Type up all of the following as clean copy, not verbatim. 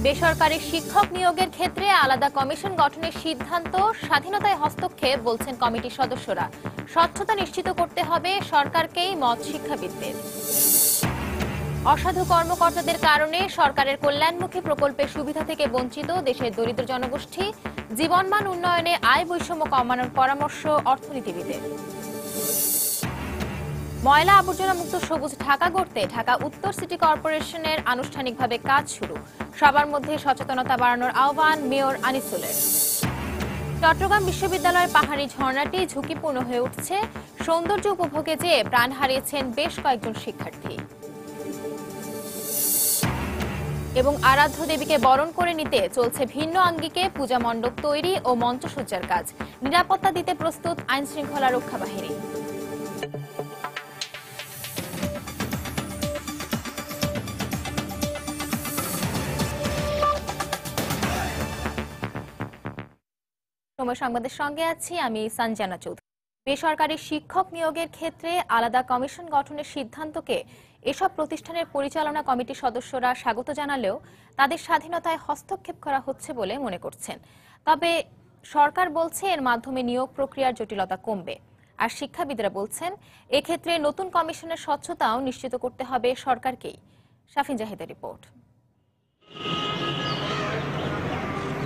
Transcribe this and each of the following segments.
বেসরকারি শিক্ষক নিয়োগের ক্ষেত্রে আলাদা কমিশন গঠনের সিদ্ধান্ত স্বাধীনতায় হস্তক্ষেপ বলছেন কমিটির সদস্যরা। স্বচ্ছতা নিশ্চিত করতে হবে সরকারকেই মত শিক্ষাবিদদের। অসাধু কর্মকর্তাদের কারণে সরকারের কল্যাণমুখী প্রকল্পের সুবিধা থেকে বঞ্চিত দেশের দরিদ্র জনগোষ্ঠী, জীবনমান উন্নয়নে আয় বৈষম্য কমানোর পরামর্শ অর্থনীতিবিদের। ময়লা আবর্জনা মুক্ত সবুজ ঢাকা গড়তে ঢাকা উত্তর সিটি কর্পোরেশনের আনুষ্ঠানিকভাবে কাজ শুরু। সবার মধ্যে সচেতনতা বাড়ানোর আহ্বান মেয়র আনিসুলের। চট্টগ্রাম বিশ্ববিদ্যালয়ের পাহাড়ি ঝর্ণাটি ঝুঁকিপূর্ণ হয়ে উঠছে। সৌন্দর্য উপভোগে যেয়ে প্রাণ হারিয়েছেন বেশ কয়েকজন শিক্ষার্থী। এবং আরাধ্য দেবীকে বরণ করে নিতে চলছে ভিন্ন আঙ্গিকে পূজা মণ্ডপ তৈরি ও মঞ্চসজ্জার কাজ। নিরাপত্তা দিতে প্রস্তুত আইন শৃঙ্খলা রক্ষা বাহিনী। সময় সংবাদের সঙ্গে আছি আমি সঞ্জনা চৌধুরী। বেসরকারি শিক্ষক নিয়োগের ক্ষেত্রে আলাদা কমিশন গঠনের সিদ্ধান্তকে এসব প্রতিষ্ঠানের পরিচালনা কমিটির সদস্যরা স্বাগত জানালেও তাদের স্বাধীনতায় হস্তক্ষেপ করা হচ্ছে বলে মনে করছেন। তবে সরকার বলছে এর মাধ্যমে নিয়োগ প্রক্রিয়ার জটিলতা কমবে। আর শিক্ষাবিদরা বলছেন এক্ষেত্রে নতুন কমিশনের স্বচ্ছতাও নিশ্চিত করতে হবে সরকারকেই। শাফিন জাহিদের রিপোর্ট।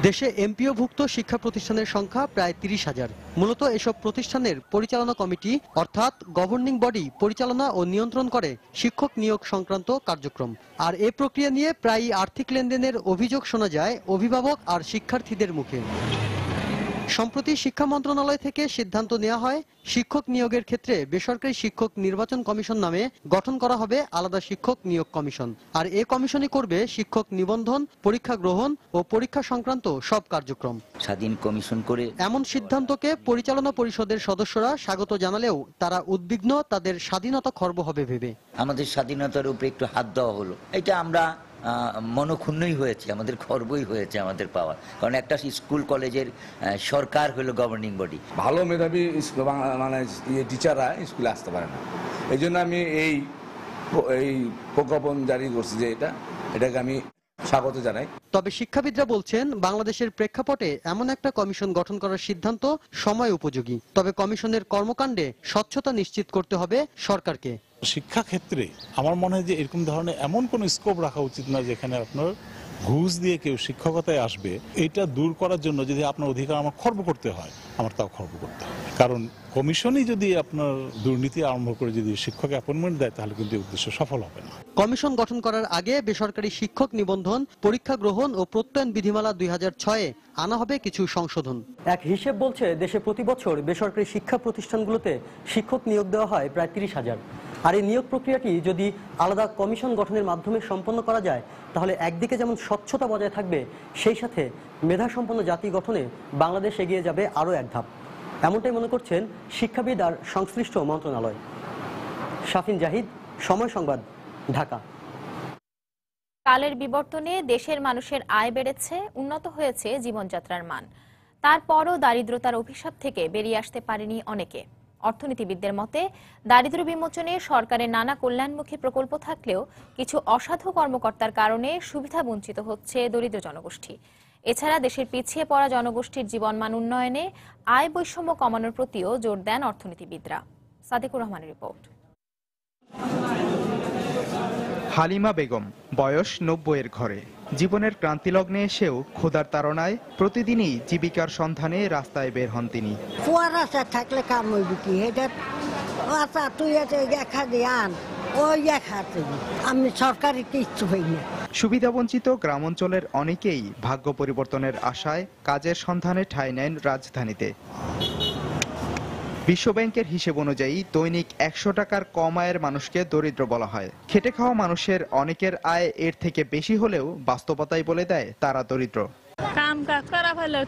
দেশে এমপিওভুক্ত শিক্ষা প্রতিষ্ঠানের সংখ্যা প্রায় ৩০,০০০। মূলত এসব প্রতিষ্ঠানের পরিচালনা কমিটি অর্থাৎ গভর্নিং বডি পরিচালনা ও নিয়ন্ত্রণ করে শিক্ষক নিয়োগ সংক্রান্ত কার্যক্রম। আর এ প্রক্রিয়া নিয়ে প্রায়ই আর্থিক লেনদেনের অভিযোগ শোনা যায় অভিভাবক আর শিক্ষার্থীদের মুখে। সম্প্রতি শিক্ষা মন্ত্রণালয় থেকে সিদ্ধান্ত নেওয়া হয় শিক্ষক নিয়োগের ক্ষেত্রে বেসরকারি শিক্ষক নির্বাচন কমিশন নামে গঠন করা হবে আলাদা শিক্ষক নিয়োগ কমিশন। আর এ কমিশনই করবে শিক্ষক নিবন্ধন, পরীক্ষা গ্রহণ ও পরীক্ষা সংক্রান্ত সব কার্যক্রম। স্বাধীন কমিশন করে এমন সিদ্ধান্তকে পরিচালনা পরিষদের সদস্যরা স্বাগত জানালেও তারা উদ্বিগ্ন তাদের স্বাধীনতা খর্ব হবে ভেবে। আমাদের স্বাধীনতার উপরে একটু হাত দেওয়া হলো, এটা আমরা মনক্ষুণ্ণই হয়েছে, আমাদের খর্বই হয়েছে আমাদের পাওয়ার। কারণ একটা স্কুল কলেজের সরকার হলো গভর্নিং বডি। ভালো মেধাবী মানে টিচাররা স্কুলে আসতে পারে না। এই জন্য আমি এই প্রজ্ঞাপন জারি করছি যে এটাকে আমি স্বাগত জানাই। তবে শিক্ষাবিদরা বলছেন বাংলাদেশের প্রেক্ষাপটে এমন একটা কমিশন গঠন করার সিদ্ধান্ত সময় উপযোগী। তবে কমিশনের কর্মকাণ্ডে স্বচ্ছতা নিশ্চিত করতে হবে সরকারকে। শিক্ষা ক্ষেত্রে আমার মনে হয় যে এরকম ধরনের এমন কোন স্কোপ রাখা উচিত না যেখানে আপনার ঘুষ দিয়ে কেউ শিক্ষকতায় আসবে। এটা দূর করার জন্য যদি আপনার অধিকার আমার খর্ব করতে হয়, আমার তাও খর্ব করতে হয়। কারণ কমিশনই যদি আপনার দুর্নীতি আরম্ভ করে যদি শিক্ষক অ্যাপয়েন্টমেন্ট দেয় তাহলে কিন্তু উদ্দেশ্য সফল হবে না। কমিশন গঠন করার আগে বেসরকারি শিক্ষক নিবন্ধন, পরীক্ষা গ্রহণ ও প্রত্যয়ন বিধিমালা ২০০৬-এ আনা হবে কিছু সংশোধন। এক হিসেব বলছে দেশে প্রতি বছর বেসরকারি শিক্ষা প্রতিষ্ঠানগুলোতে শিক্ষক নিয়োগ দেওয়া হয় প্রায় ৩০,০০০। আর এই নিয়োগ প্রক্রিয়াটি যদি আলাদা কমিশন গঠনের মাধ্যমে সম্পন্ন করা যায় তাহলে একদিকে যেমন স্বচ্ছতা বজায় থাকবে, সেই সাথে মেধাসম্পন্ন জাতি গঠনে বাংলাদেশ এগিয়ে যাবে আরও এক ধাপ। এমনটাই মনে করছেন শিক্ষাবিদ আর সংশ্লিষ্ট মন্ত্রণালয়। শাফিন জাহিদ, সময় সংবাদ, ঢাকা। কালের বিবর্তনে দেশের মানুষের আয় বেড়েছে, উন্নত হয়েছে জীবনযাত্রার মান। তারপরও দারিদ্রতার অভিশাপ থেকে বেরিয়ে আসতে পারেনি অনেকে। অর্থনীতিবিদদের মতে দারিদ্র্য বিমোচনে সরকারের নানা কল্যাণমুখী প্রকল্প থাকলেও কিছু অসাধু কর্মকর্তার কারণে সুবিধা বঞ্চিত হচ্ছে দরিদ্র জনগোষ্ঠী। এছাড়া দেশের পিছিয়ে পড়া জনগোষ্ঠীর জীবনমান উন্নয়নে আয় বৈষম্য কমানোর প্রতিও জোর দেন অর্থনীতিবিদরা। সাদিকুর রহমানের রিপোর্ট। হালিমা বেগম, বয়স ৯০-এর ঘরে। জীবনের ক্রান্তিলগ্নে এসেও ক্ষুধার তাড়নায় প্রতিদিনই জীবিকার সন্ধানে রাস্তায় বের হন তিনি। থাকলে কাম হইবে কি, আচ্ছা তুই দেখা দিয়ে আন, ওই আমি সরকারি কিচ্ছু হই না। সুবিধাবঞ্চিত গ্রামাঞ্চলের অনেকেই ভাগ্য পরিবর্তনের আশায় কাজের সন্ধানে ঠাঁই নেন রাজধানীতে। বিশ্বব্যাংকের হিসেব অনুযায়ী দৈনিক ১০০ টাকার কম আয়ের মানুষকে দরিদ্র বলা হয়। খেটে খাওয়া মানুষের অনেকের আয় এর থেকে বেশি হলেও বাস্তবতাই বলে দেয় তারা দরিদ্র। কাম কাজ করা ফেলেও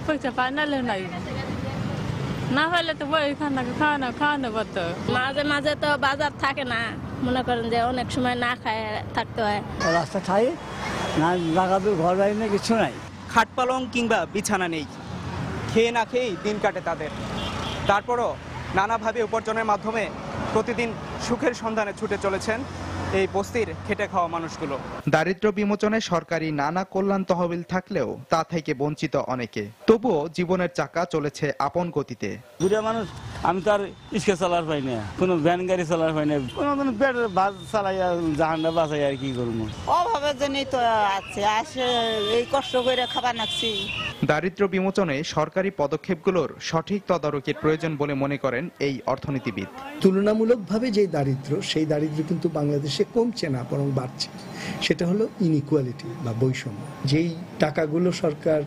পয়সা পায় না হলে তো খাওয়ানো করতো। মাঝে মাঝে তো বাজার থাকে না, মনে করেন যে অনেক সময় না খায় থাকতে হয়। রাস্তা খাই না, লাগাবে ঘর বাড়ি নেই, কিছু নাই। খাট পালং কিংবা বিছানা নেই, খেয়ে না খেয়েই দিন কাটে তাদের। তারপরও নানাভাবে উপার্জনের মাধ্যমে প্রতিদিন সুখের সন্ধানে ছুটে চলেছেন এই বস্তির খেটে খাওয়া মানুষগুলো। দারিদ্র্য বিমোচনে সরকারি নানা কল্যাণ তহবিল থাকলেও তা থেকে বঞ্চিত অনেকে। তবুও জীবনের চাকা চলেছে আপন গতিতে। বুড়া মানুষ, আমি তো আর ইস্কা চালার পাই না, কোনো ভ্যান গাড়ি চালার পাই না, কোনো পেটের ভাত চালাই জাহান্না বাঁচাই আর কি করবো। অভাবের জন্যই তো আছে, আসে এই কষ্ট করে খাবার নাকছি। দারিদ্র্য বিমোচনে সরকারি পদক্ষেপগুলোর সঠিক তদারকির প্রয়োজন বলে মনে করেন এই অর্থনীতিবিদ। তুলনামূলকভাবে যে দারিদ্র্য, সেই দারিদ্র্য কিন্তু বাংলাদেশে কমছে না, বরং বাড়ছে। সেটা হলো ইনইকুয়ালিটি বা বৈষম্য। যেই টাকাগুলো সরকার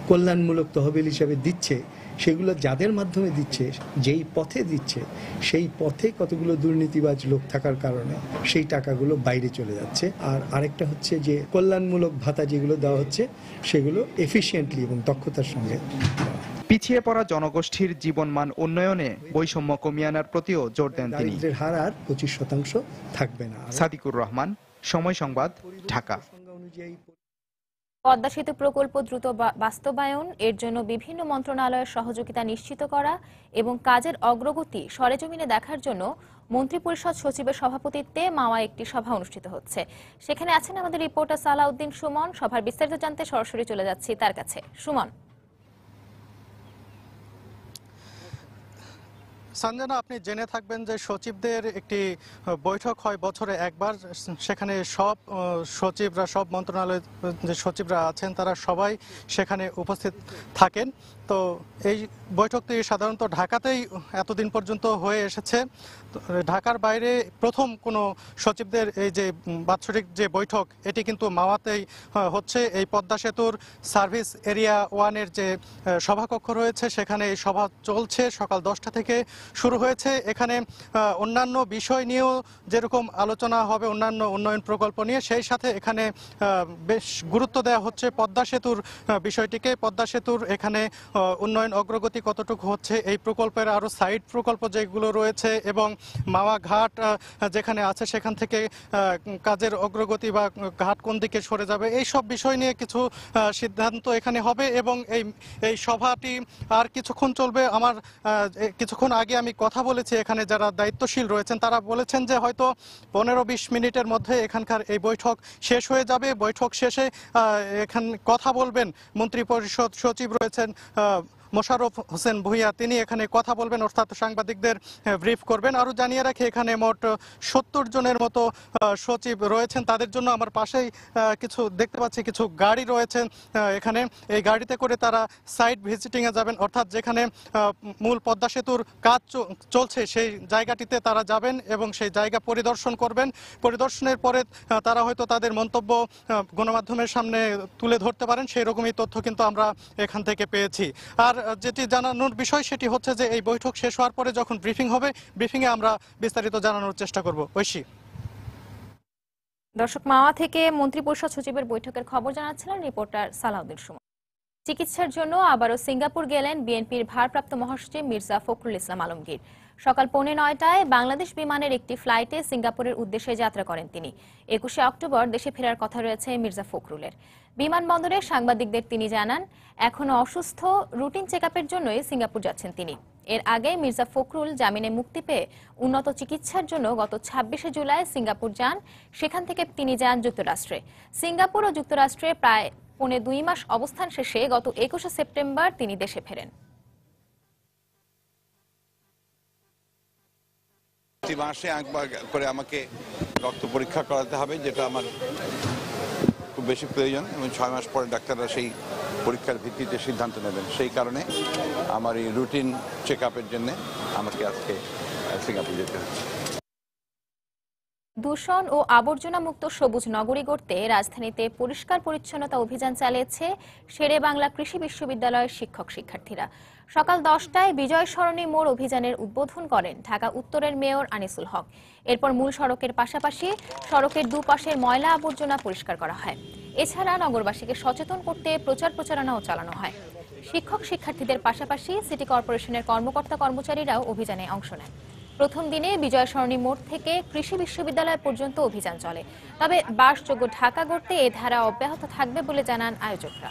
কল্যাণমূলক তহবিল হিসাবে দিচ্ছে, সেগুলো যাদের মাধ্যমে দিচ্ছে, যেই পথে দিচ্ছে, সেই পথে কতগুলো দুর্নীতিবাজ লোক থাকার কারণে সেই টাকাগুলো বাইরে চলে যাচ্ছে। আর আরেকটা হচ্ছে যে কল্যাণমূলক ভাতা যেগুলো দেওয়া হচ্ছে, সেগুলো এফিশিয়েন্টলি এবং দক্ষতার সঙ্গে। পিছিয়ে পড়া জনগোষ্ঠীর জীবনমান উন্নয়নে বৈষম্য কমিয়ে আনার প্রতিও জোর দেন তিনি। দারিদ্র্যের হার আর 25% থাকবে না। সাদিকুর রহমান, সময় সংবাদ, ঢাকা। পদ্মা সেতু প্রকল্প দ্রুত বাস্তবায়ন, এর জন্য বিভিন্ন মন্ত্রণালয়ের সহযোগিতা নিশ্চিত করা এবং কাজের অগ্রগতি সরেজমিনে দেখার জন্য মন্ত্রিপরিষদ সচিবের সভাপতিত্বে মাওয়া একটি সভা অনুষ্ঠিত হচ্ছে। সেখানে আছেন আমাদের রিপোর্টার সালাউদ্দিন সুমন। সভার বিস্তারিত জানতে সরাসরি চলে যাচ্ছি তার কাছে। সুমন। সঞ্জনা, আপনি জেনে থাকবেন যে সচিবদের একটি বৈঠক হয় বছরে একবার। সেখানে সব সচিবরা, সব মন্ত্রণালয়ের যে সচিবরা আছেন তারা সবাই সেখানে উপস্থিত থাকেন। তো এই বৈঠকটি সাধারণত ঢাকাতেই এতদিন পর্যন্ত হয়ে এসেছে। ঢাকার বাইরে প্রথম কোনো সচিবদের এই যে বাৎসরিক যে বৈঠক, এটি কিন্তু মাওয়াতেই হচ্ছে। এই পদ্মা সেতুর সার্ভিস এরিয়া 1-এর যে সভাকক্ষ রয়েছে, সেখানে এই সভা চলছে। সকাল 10টা থেকে শুরু হয়েছে। এখানে অন্যান্য বিষয় নিয়েও যেরকম আলোচনা হবে, অন্যান্য উন্নয়ন প্রকল্প নিয়ে, সেই সাথে এখানে বেশ গুরুত্ব দেওয়া হচ্ছে পদ্মা সেতুর বিষয়টিকে। পদ্মা সেতুর এখানে উন্নয়ন অগ্রগতি কতটুকু হচ্ছে, এই প্রকল্পের আরও সাইড প্রকল্প যেগুলো রয়েছে এবং মাওয়া ঘাট যেখানে আছে সেখান থেকে কাজের অগ্রগতি বা ঘাট কোন দিকে সরে যাবে, এই সব বিষয় নিয়ে কিছু সিদ্ধান্ত এখানে হবে। এবং এই সভাটি আর কিছুক্ষণ চলবে। আমার কিছুক্ষণ আগে আমি কথা বলেছি এখানে যারা দায়িত্বশীল রয়েছেন, তারা বলেছেন যে হয়তো 15-20 মিনিটের মধ্যে এখানকার এই বৈঠক শেষ হয়ে যাবে। বৈঠক শেষে এখানে কথা বলবেন মন্ত্রিপরিষদ সচিব রয়েছেন মোশাররফ হোসেন ভূঁইয়া, তিনি এখানে কথা বলবেন, অর্থাৎ সাংবাদিকদের ব্রিফ করবেন। আরও জানিয়ে রাখি এখানে মোট 70 জনের মতো সচিব রয়েছেন। তাদের জন্য আমার পাশেই কিছু দেখতে পাচ্ছি, কিছু গাড়ি রয়েছেন এখানে। এই গাড়িতে করে তারা সাইট ভিজিটিংয়ে যাবেন, অর্থাৎ যেখানে মূল পদ্মা সেতুর কাজ চলছে সেই জায়গাটিতে তারা যাবেন এবং সেই জায়গা পরিদর্শন করবেন। পরিদর্শনের পরে তারা হয়তো তাদের মন্তব্য গণমাধ্যমের সামনে তুলে ধরতে পারেন, সেই রকমই তথ্য কিন্তু আমরা এখান থেকে পেয়েছি। আর যেটি জানানোর বিষয় সেটি হচ্ছে যে এই বৈঠক শেষ হওয়ার পরে যখন ব্রিফিং হবে, ব্রিফিংয়ে আমরা বিস্তারিত জানানোর চেষ্টা করব। ঐশী। দর্শক, মাওয়া থেকে মন্ত্রিপরিষদ সচিবের বৈঠকের খবর জানাচ্ছিলেন রিপোর্টার সালাউদ্দিন সুমন। চিকিৎসার জন্য আবারও সিঙ্গাপুর গেলেন বিএনপির ভারপ্রাপ্ত মহাসচিব মির্জা ফখরুল ইসলাম আলমগীর। সকাল 9:45টায় বাংলাদেশ বিমানের একটি ফ্লাইটে সিঙ্গাপুরের উদ্দেশ্যে যাত্রা করেন তিনি। 21শে অক্টোবর দেশে ফেরার কথা রয়েছে মির্জা ফখরুলের। বিমানবন্দরে সাংবাদিকদের তিনি জানান, এখনো অসুস্থ, রুটিন চেকআপের জন্যই সিঙ্গাপুর যাচ্ছেন তিনি। এর আগে মির্জা ফখরুল জামিনে মুক্তি পেয়ে উন্নত চিকিৎসার জন্য গত 26শে জুলাই সিঙ্গাপুর যান। সেখান থেকে তিনি যান যুক্তরাষ্ট্রে। সিঙ্গাপুর ও যুক্তরাষ্ট্রে প্রায় 2.5 মাস অবস্থান শেষে গত 21শে সেপ্টেম্বর তিনি দেশে ফেরেন। প্রতি মাসে একবার করে আমাকে রক্ত পরীক্ষা করাতে হবে, যেটা আমার খুব বেশি প্রয়োজন, এবং 6 মাস পরে ডাক্তাররা সেই পরীক্ষার ভিত্তিতে সিদ্ধান্ত নেবেন। সেই কারণে আমার এই রুটিন চেক আপের জন্য আমাকে আজকে সিঙ্গাপুর যেতে হচ্ছে। দূষণ ও আবর্জনা মুক্ত সবুজ নগরী গড়তে রাজধানীতে পরিষ্কার পরিচ্ছন্নতা অভিযান চালিয়েছে শেরে বাংলা কৃষি বিশ্ববিদ্যালয়ের শিক্ষক শিক্ষার্থীরা। সকাল 10টায় বিজয় সরণি মোড় অভিযানের উদ্বোধন করেন ঢাকা উত্তরের মেয়র আনিসুল হক। এরপর মূল সড়কের পাশাপাশি সড়কের দুপাশের ময়লা আবর্জনা পরিষ্কার করা হয়। এছাড়া নগরবাসীকে সচেতন করতে প্রচার প্রচারণাও চালানো হয়। শিক্ষক শিক্ষার্থীদের পাশাপাশি সিটি কর্পোরেশনের কর্মকর্তা কর্মচারীরাও অভিযানে অংশ নেন। প্রথম দিনে বিজয় সরণি মোড় থেকে কৃষি বিশ্ববিদ্যালয় পর্যন্ত অভিযান চলে। তবে বাসযোগ্য ঢাকা গড়তে এ ধারা অব্যাহত থাকবে বলে জানান আয়োজকরা।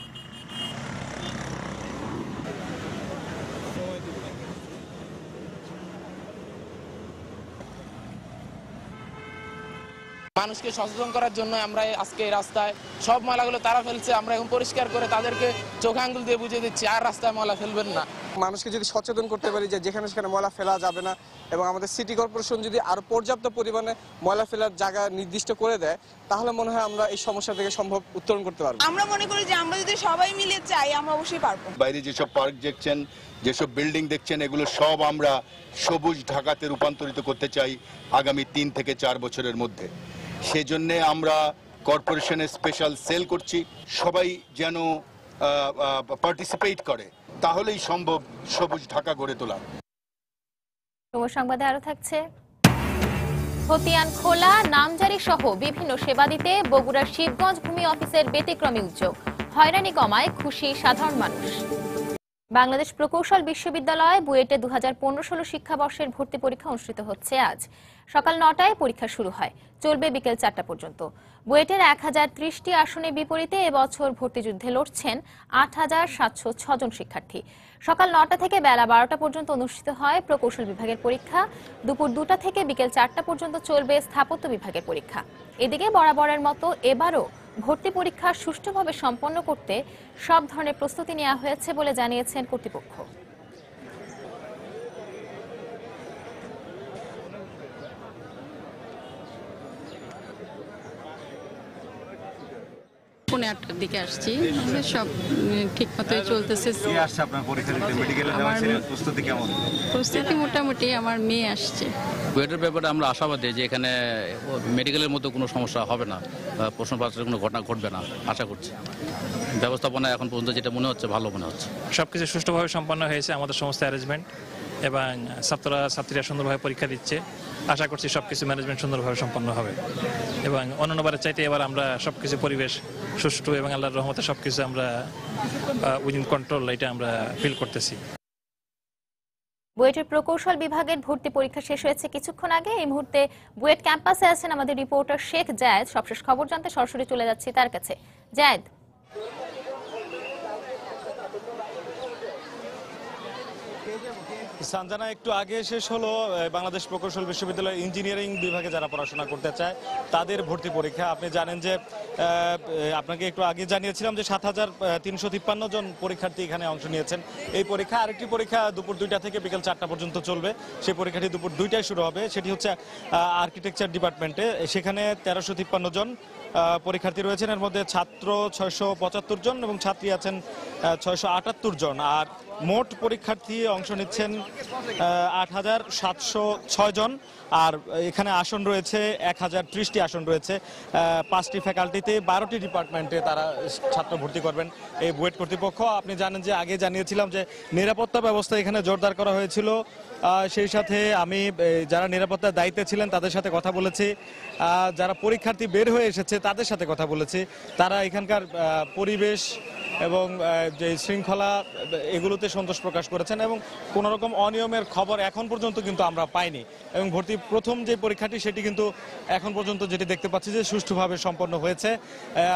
মানুষকে সচেতন করার জন্য আমরা আজকে এই রাস্তায় সব ময়লাগুলো তারা ফেলছে, আমরা এখন পরিষ্কার করে তাদেরকে চোখে আঙ্গুল দিয়ে বুঝিয়ে দিচ্ছি আর রাস্তায় ময়লা ফেলবেন না। মানুষকে যদি সচেতন করতে পারি যে যেখানে সেখানে ময়লা ফেলা যাবে না, এবং আমাদের সিটি কর্পোরেশন যদি আরো পর্যাপ্ত পরিমাণে ময়লা ফেলার জায়গা নির্দিষ্ট করে দেয়, তাহলে মনে হয় আমরা এই সমস্যা থেকে সম্ভব উত্তরণ করতে পারবো। আমরা মনে করি যে আমরা যদি সবাই মিলে চাই আমরা অবশ্যই পারবো। বাইরে যেসব পার্ক দেখছেন, যেসব বিল্ডিং দেখছেন, এগুলো সব আমরা সবুজ ঢাকাতে রূপান্তরিত করতে চাই আগামী 3 থেকে 4 বছরের মধ্যে। সেজন্য আমরা কর্পোরেশনের স্পেশাল সেল করছি, সবাই যেন পার্টিসিপেট করে, তাহলেই সম্ভব সবুজ ঢাকা গড়ে তোলা। সংবাদে আরো থাকছে, খতিয়ান খোলা, নামজারি সহ বিভিন্ন সেবা দিতে বগুড়ার শিবগঞ্জ ভূমি অফিসের ব্যতিক্রমী উদ্যোগ, হয়রানি কমায় খুশি সাধারণ মানুষ। বাংলাদেশ প্রকৌশল বিশ্ববিদ্যালয় বুয়েটে 2015-16 শিক্ষাবর্ষের ভর্তি পরীক্ষা অনুষ্ঠিত হচ্ছে আজ। সকাল 9টায় পরীক্ষা শুরু হয়, চলবে বিকেল 4টা পর্যন্ত। বুয়েটের 1030টি আসনের বিপরীতে এবছর ভর্তিযুদ্ধে লড়ছেন 8706 জন শিক্ষার্থী। সকাল 9টা থেকে বেলা 12টা পর্যন্ত অনুষ্ঠিত হয় প্রকৌশল বিভাগের পরীক্ষা। দুপুর 2টা থেকে বিকেল 4টা পর্যন্ত চলবে স্থাপত্য বিভাগের পরীক্ষা। এদিকে বরাবরের মতো এবারও ভর্তি পরীক্ষা সুষ্ঠুভাবে সম্পন্ন করতে সব ধরনের প্রস্তুতি নেওয়া হয়েছে বলে জানিয়েছেন কর্তৃপক্ষ। পৌনে 8টার দিকে আসছি, সব ঠিক মতোই চলতেছে। প্রস্তুতি মোটামুটি, আমার মেয়ে আসছে। বুয়েটের ব্যাপারে আমরা আশাবাদী যে এখানে মেডিকেলের মতো কোনো সমস্যা হবে না, প্রশ্নপত্রের কোনো ঘটনা ঘটবে না আশা করছি। ব্যবস্থাপনা এখন পর্যন্ত যেটা মনে হচ্ছে ভালো মনে হচ্ছে। সবকিছু সুষ্ঠুভাবে সম্পন্ন হয়েছে, আমাদের সমস্ত অ্যারেঞ্জমেন্ট, এবং ছাত্রীরা সুন্দরভাবে পরীক্ষা দিচ্ছে। আশা করছি সবকিছু ম্যানেজমেন্ট সুন্দরভাবে সম্পন্ন হবে, এবং অন্যান্যবারের চাইতে এবার আমরা সবকিছু পরিবেশ সুষ্ঠু এবং আল্লাহর রহমতে সবকিছু আমরা উইদিন কন্ট্রোল, এটা আমরা ফিল করতেছি। বুয়েটের প্রকৌশল বিভাগের ভর্তি পরীক্ষা শেষ হয়েছে কিছুক্ষণ আগে। এই মুহূর্তে বুয়েট ক্যাম্পাসে আছেন আমাদের রিপোর্টার শেখ জায়েদ। সবশেষ খবর জানতে সরাসরি চলে যাচ্ছি তার কাছে। জায়েদ, সানজানা, একটু আগে শেষ হলো বাংলাদেশ প্রকৌশল বিশ্ববিদ্যালয়ের ইঞ্জিনিয়ারিং বিভাগে যারা পড়াশোনা করতে চায় তাদের ভর্তি পরীক্ষা। আপনি জানেন যে আপনাকে একটু আগে জানিয়েছিলাম যে 7353 জন পরীক্ষার্থী এখানে অংশ নিয়েছেন এই পরীক্ষা। আরেকটি পরীক্ষা দুপুর 2টা থেকে বিকেল 4টা পর্যন্ত চলবে। সেই পরীক্ষাটি দুপুর 2টায় শুরু হবে, সেটি হচ্ছে আর্কিটেকচার ডিপার্টমেন্টে। সেখানে 1353 জন পরীক্ষার্থী রয়েছেন, এর মধ্যে ছাত্র 675 জন এবং ছাত্রী আছেন 678 জন। আর মোট পরীক্ষার্থী অংশ নিচ্ছেন 8706 জন। আর এখানে আসন রয়েছে 1030টি আসন রয়েছে, 5টি ফ্যাকাল্টিতে 12টি ডিপার্টমেন্টে তারা ছাত্র ভর্তি করবেন এই বুয়েট কর্তৃপক্ষ। আপনি জানেন যে আগে জানিয়েছিলাম যে নিরাপত্তা ব্যবস্থা এখানে জোরদার করা হয়েছিল। সেই সাথে আমি যারা নিরাপত্তার দায়িত্বে ছিলেন তাদের সাথে কথা বলেছি, যারা পরীক্ষার্থী বের হয়ে এসেছে তাদের সাথে কথা বলেছি। তারা এখানকার পরিবেশ এবং যে শৃঙ্খলা এগুলোতে সন্তোষ প্রকাশ করেছেন, এবং কোনো রকম অনিয়মের খবর এখন পর্যন্ত কিন্তু আমরা পাইনি। এবং ভর্তি প্রথম যে পরীক্ষাটি সেটি কিন্তু এখন পর্যন্ত যেটি দেখতে পাচ্ছি যে সুষ্ঠুভাবে সম্পন্ন হয়েছে।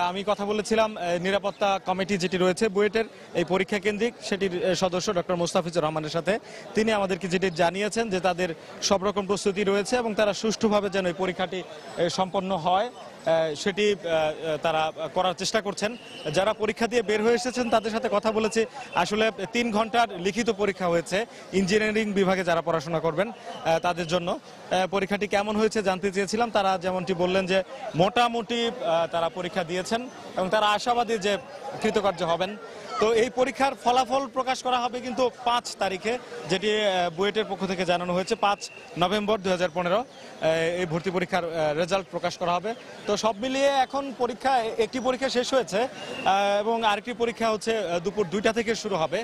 আমি কথা বলেছিলাম নিরাপত্তা কমিটি যেটি রয়েছে বুয়েটের এই পরীক্ষা কেন্দ্রিক, সেটির সদস্য ডক্টর মোস্তাফিজুর রহমানের সাথে। তিনি আমাদেরকে যেটি জানিয়েছেন যে তাদের সব রকম প্রস্তুতি রয়েছে এবং তারা সুষ্ঠুভাবে যেন এই পরীক্ষাটি সম্পন্ন হয় সেটি তারা করার চেষ্টা করছেন। যারা পরীক্ষা দিয়ে বের হয়ে এসেছেন তাদের সাথে কথা বলেছে। আসলে 3 ঘন্টার লিখিত পরীক্ষা হয়েছে ইঞ্জিনিয়ারিং বিভাগে যারা পড়াশোনা করবেন তাদের জন্য। পরীক্ষাটি কেমন হয়েছে জানতে চেয়েছিলাম। তারা যেমনটি বললেন যে মোটামুটি তারা পরীক্ষা দিয়েছেন এবং তারা আশাবাদী যে কৃতকার্য হবেন। তো এই পরীক্ষার ফলাফল প্রকাশ করা হবে কিন্তু 5 তারিখে, যেটি বুয়েটের পক্ষ থেকে জানানো হয়েছে। 5 নভেম্বর 2015 এই ভর্তি পরীক্ষার রেজাল্ট প্রকাশ করা হবে। তো সব মিলিয়ে এখন পরীক্ষা, একটি পরীক্ষা শেষ হয়েছে এবং আরেকটি পরীক্ষা হচ্ছে দুপুর 2টা থেকে শুরু হবে।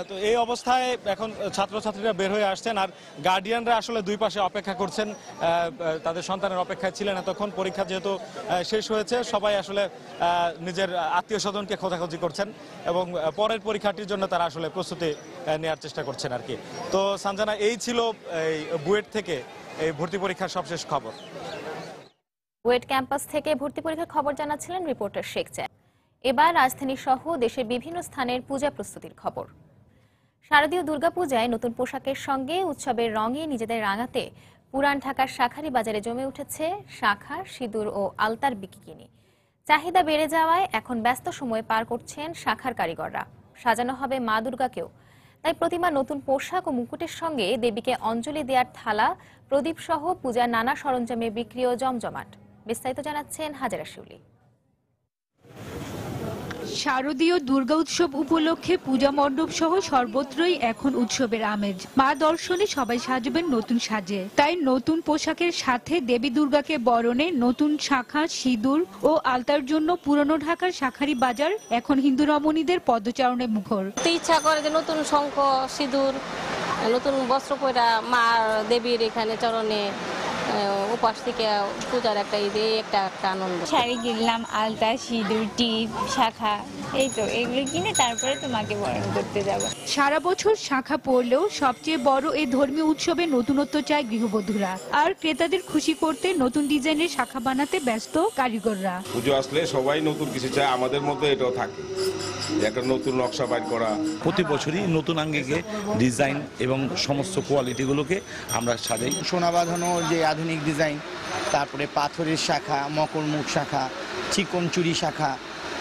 তো এই অবস্থায় এখন ছাত্রছাত্রীরা বের হয়ে আসছেন, আর গার্ডিয়ানরা আসলে দুই পাশে অপেক্ষা করছেন, তাদের সন্তানের অপেক্ষায় ছিলেন এতক্ষণ। পরীক্ষা যেহেতু শেষ হয়েছে, সবাই আসলে নিজের আত্মীয় স্বজনকে খোঁজাখুঁজি করছেন এবং পরের পরীক্ষাটির জন্য তারা আসলে প্রস্তুতি নেওয়ার চেষ্টা করছেন আর কি। তো সানজানা, এই ছিল এই বুয়েট থেকে এই ভর্তি পরীক্ষার সবশেষ খবর। বুয়েট ক্যাম্পাস থেকে ভর্তি পরীক্ষার খবর জানাচ্ছিলেন রিপোর্টার শেখ জায়েদ। এবার রাজধানী সহ দেশের বিভিন্ন স্থানের পূজা প্রস্তুতির খবর। শারদীয় দুর্গাপূজায় নতুন পোশাকের সঙ্গে উৎসবের রঙে নিজেদের রাঙাতে পুরান ঢাকার শাঁখারী বাজারে জমে উঠেছে শাঁখা, সিঁদুর ও আলতার বিকিনি। চাহিদা বেড়ে যাওয়ায় এখন ব্যস্ত সময় পার করছেন শাঁখার কারিগররা। সাজানো হবে মা দুর্গাকেও, তাই প্রতিমা নতুন পোশাক ও মুকুটের সঙ্গে দেবীকে অঞ্জলি দেওয়ার থালা, প্রদীপ সহ পূজার নানা সরঞ্জামে বিক্রিও জমজমাট। বিস্তারিত জানাচ্ছেন হাজেরা শিউলি। শারদীয় দুর্গা উৎসব উপলক্ষে পূজা মণ্ডপ সহ সর্বত্রই এখন উৎসবের আমেজ। মা দর্শনে সবাই সাজবেন নতুন সাজে, তাই নতুন পোশাকের সাথে দেবী দুর্গাকে বরণে নতুন শাঁখা, সিঁদুর ও আলতার জন্য পুরনো ঢাকার শাঁখারী বাজার এখন হিন্দু রমণীদের পদচারণে মুখর। ইচ্ছা করে যে নতুন শঙ্খ, সিঁদুর, নতুন বস্ত্র পরা মা দেবীর এখানে চরণে উপাস থেকে পূজার একটা ঈদে একটা আনন্দ। শাড়ি কিনলাম, আলতা, সিঁদুর, টিপ, শাঁখা, এই তো এগুলো কিনে তারপরে তোমাকে বরণ করতে যাব। সারা বছর শাঁখা পরলেও সবচেয়ে বড় এই ধর্মীয় উৎসবে নতুনত্ব চায় গৃহবধূরা, আর ক্রেতাদের খুশি করতে নতুন ডিজাইনের শাঁখা বানাতে ব্যস্ত কারিগররা। পুজো আসলে সবাই নতুন কিছু চায়, আমাদের মধ্যে এটাও থাকে, একটা নতুন নকশা বাইর করা। প্রতি বছরই নতুন আঙ্গিকে ডিজাইন এবং সমস্ত কোয়ালিটিগুলোকে আমরা সাজাই। সোনা বাঁধানো যে আধুনিক ডিজাইন, তারপরে পাথরের শাখা, মকর মুখ শাখা, চিকন চুরি শাখা,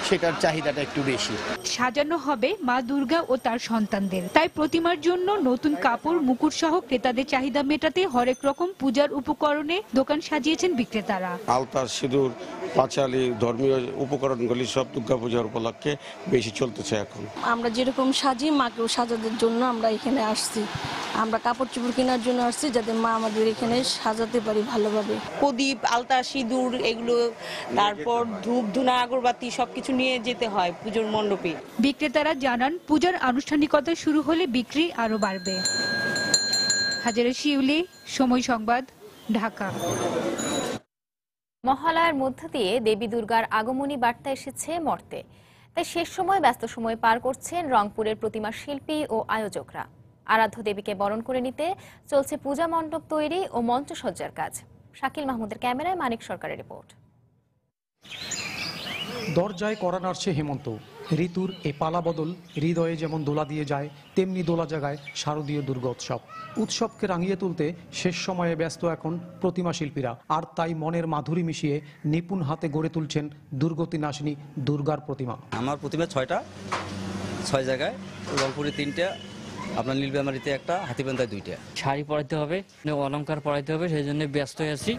সেটার চাহিদাটা একটু বেশি। সাজানো হবে মা দুর্গা ও তার সন্তানদের, তাই প্রতিমার জন্য নতুন কাপড়, মুকুট সহ ক্রেতাদের চাহিদা মেটাতে হরেক রকম পূজার উপকরণে দোকান সাজিয়েছেন বিক্রেতারা। আলতা, সিঁদুর, পাঁচালি, ধর্মীয় উপকরণগুলি সব দুর্গা পূজার উপলক্ষে বেশি চলতেছে এখন। আমরা যেরকম সাজি মাকেও সাজানোর জন্য আমরা এখানে আসছি। আমরা কাপড় চোপড় কেনার জন্য আসছি যাতে মা আমাদের এখানে সাজাতে পারি ভালোভাবে। প্রদীপ, আলতা, সিঁদুর এগুলো, তারপর ধূপ, ধুনা, আগরবাতি সবকিছু নিয়ে যেতে হয় পুজোর মণ্ডপে। বিক্রেতারা জানান পূজার আনুষ্ঠানিকতা শুরু হলে বিক্রি আরো বাড়বে। হাজেরা শিউলি, সময় সংবাদ, ঢাকা। মহালয়ার মধ্য দিয়ে দেবী দুর্গার আগমনী বার্তা এসেছে মর্তে, তাই শেষ সময় ব্যস্ত সময় পার করছেন রংপুরের প্রতিমা শিল্পী ও আয়োজকরা। আরাধ্য দেবীকে বরণ করে নিতে চলছে পূজা মণ্ডপ তৈরি ও মঞ্চসজ্জার কাজ। শাকিল মাহমুদের ক্যামেরায় মানিক সরকারের রিপোর্ট। দরজায় কড়া নাড়ছে হেমন্ত। ঋতুর এ পালা বদল হৃদয়ে যেমন দোলা দিয়ে যায়, তেমনি দোলা জাগায় শারদীয় দুর্গোৎসব। উৎসবকে রাঙিয়ে তুলতে শেষ সময়ে ব্যস্ত এখন প্রতিমা শিল্পীরা, আর তাই মনের মাধুরী মিশিয়ে নিপুণ হাতে গড়ে তুলছেন দুর্গতি নাশিনী দুর্গার প্রতিমা। আমার প্রতিমা 6টা, 6 জায়গায়, রংপুরে 3টা, আপনার নীলবেমারিতে 1টা, হাতিবান্ধায় 2টা। শাড়ি পরাইতে হবে, অলংকার পরাইতে হবে, সেই জন্য ব্যস্ত আছি।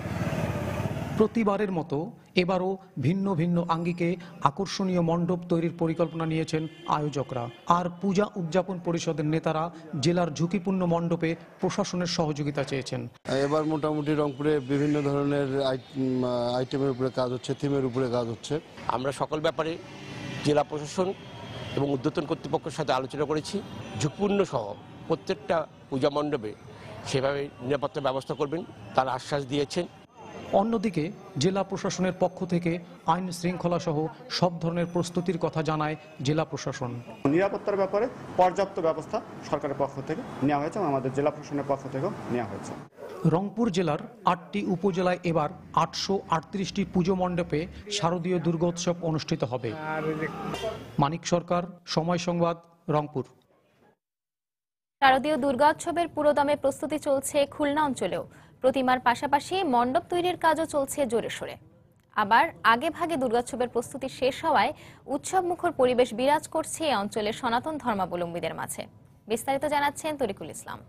প্রতিবারের মতো এবারও ভিন্ন ভিন্ন আঙ্গিকে আকর্ষণীয় মণ্ডপ তৈরির পরিকল্পনা নিয়েছেন আয়োজকরা। আর পূজা উদযাপন পরিষদের নেতারা জেলার ঝুঁকিপূর্ণ মণ্ডপে প্রশাসনের সহযোগিতা চেয়েছেন। এবার মোটামুটি রংপুরে বিভিন্ন ধরনের আইটেমের উপরে কাজ হচ্ছে, থিমের উপরে কাজ হচ্ছে। আমরা সকল ব্যাপারে জেলা প্রশাসন এবং ঊর্ধ্বতন কর্তৃপক্ষের সাথে আলোচনা করেছি। ঝুঁকিপূর্ণ সহ প্রত্যেকটা পূজা মণ্ডপে সেভাবে নিরাপত্তা ব্যবস্থা করবেন তার আশ্বাস দিয়েছেন। অন্যদিকে জেলা প্রশাসনের পক্ষ থেকে আইন শৃঙ্খলা সহ সব ধরনের প্রস্তুতির কথা জানায় জেলা প্রশাসন। নিরাপত্তার ব্যাপারে পর্যাপ্ত ব্যবস্থা সরকারের পক্ষ থেকে নেওয়া হয়েছে, আমাদের জেলা প্রশাসনের পক্ষ থেকেও নেওয়া হয়েছে। রংপুর জেলার 8টি উপজেলায় এবার 838টি পুজো মণ্ডপে শারদীয় দুর্গোৎসব অনুষ্ঠিত হবে। মানিক সরকার, সময় সংবাদ, রংপুর। শারদীয় দুর্গোৎসবের পুরোদমে প্রস্তুতি চলছে খুলনা অঞ্চলেও। প্রতিমার পাশাপাশি মণ্ডপ তৈরির কাজও চলছে জোরে সোরে। আবার আগে ভাগে দুর্গোৎসবের প্রস্তুতি শেষ হওয়ায় উৎসব মুখর পরিবেশ বিরাজ করছে এই অঞ্চলের সনাতন ধর্মাবলম্বীদের মাঝে। বিস্তারিত জানাচ্ছেন তরিকুল ইসলাম।